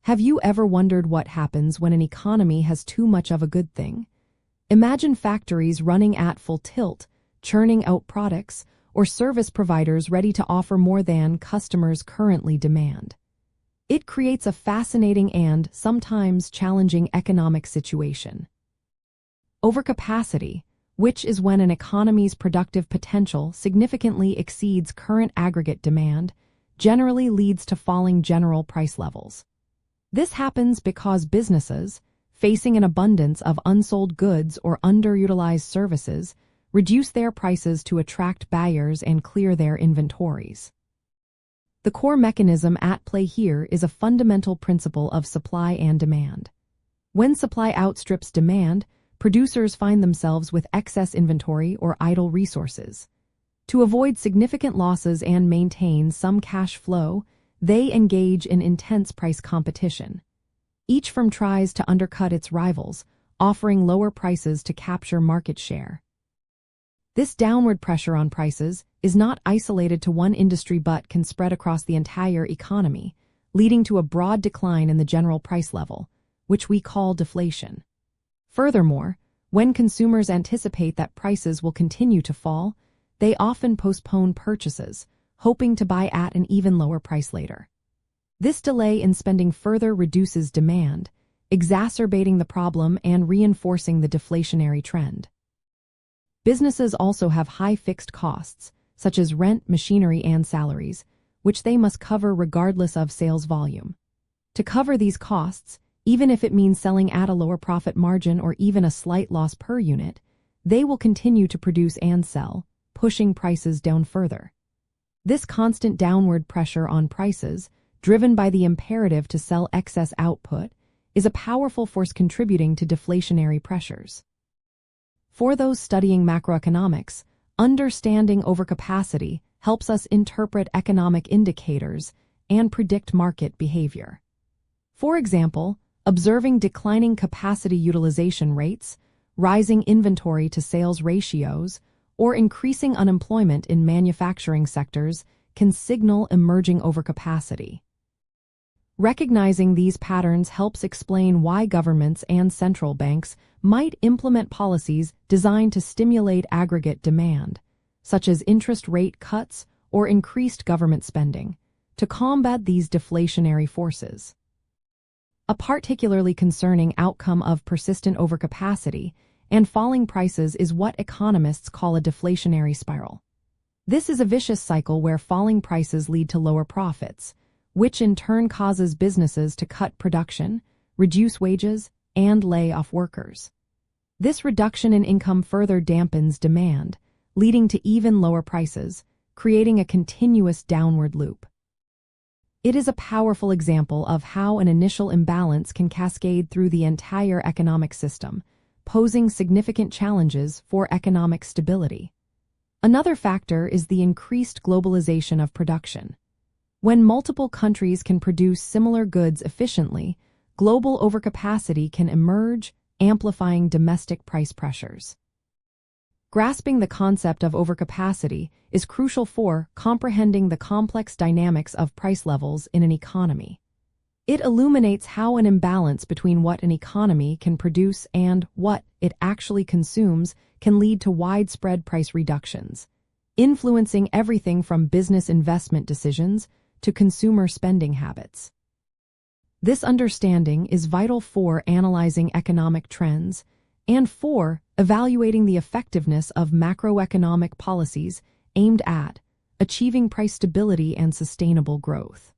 Have you ever wondered what happens when an economy has too much of a good thing? Imagine factories running at full tilt, churning out products, or service providers ready to offer more than customers currently demand. It creates a fascinating and sometimes challenging economic situation. Overcapacity, which is when an economy's productive potential significantly exceeds current aggregate demand, generally leads to falling general price levels. This happens because businesses, facing an abundance of unsold goods or underutilized services, reduce their prices to attract buyers and clear their inventories. The core mechanism at play here is a fundamental principle of supply and demand. When supply outstrips demand, producers find themselves with excess inventory or idle resources. To avoid significant losses and maintain some cash flow, they engage in intense price competition. Each firm tries to undercut its rivals, offering lower prices to capture market share. This downward pressure on prices is not isolated to one industry but can spread across the entire economy, leading to a broad decline in the general price level, which we call deflation. Furthermore, when consumers anticipate that prices will continue to fall, they often postpone purchases, hoping to buy at an even lower price later. This delay in spending further reduces demand, exacerbating the problem and reinforcing the deflationary trend. Businesses also have high fixed costs, such as rent, machinery, and salaries, which they must cover regardless of sales volume. To cover these costs, even if it means selling at a lower profit margin or even a slight loss per unit, they will continue to produce and sell, pushing prices down further. This constant downward pressure on prices, driven by the imperative to sell excess output, is a powerful force contributing to deflationary pressures. For those studying macroeconomics, understanding overcapacity helps us interpret economic indicators and predict market behavior. For example, observing declining capacity utilization rates, rising inventory to sales ratios, or increasing unemployment in manufacturing sectors can signal emerging overcapacity. Recognizing these patterns helps explain why governments and central banks might implement policies designed to stimulate aggregate demand, such as interest rate cuts or increased government spending, to combat these deflationary forces. A particularly concerning outcome of persistent overcapacity and falling prices is what economists call a deflationary spiral. This is a vicious cycle where falling prices lead to lower profits, which in turn causes businesses to cut production, reduce wages, and lay off workers. This reduction in income further dampens demand, leading to even lower prices, creating a continuous downward loop. It is a powerful example of how an initial imbalance can cascade through the entire economic system, posing significant challenges for economic stability. Another factor is the increased globalization of production. When multiple countries can produce similar goods efficiently, global overcapacity can emerge, amplifying domestic price pressures. Grasping the concept of overcapacity is crucial for comprehending the complex dynamics of price levels in an economy. It illuminates how an imbalance between what an economy can produce and what it actually consumes can lead to widespread price reductions, influencing everything from business investment decisions to consumer spending habits. This understanding is vital for analyzing economic trends and for evaluating the effectiveness of macroeconomic policies aimed at achieving price stability and sustainable growth.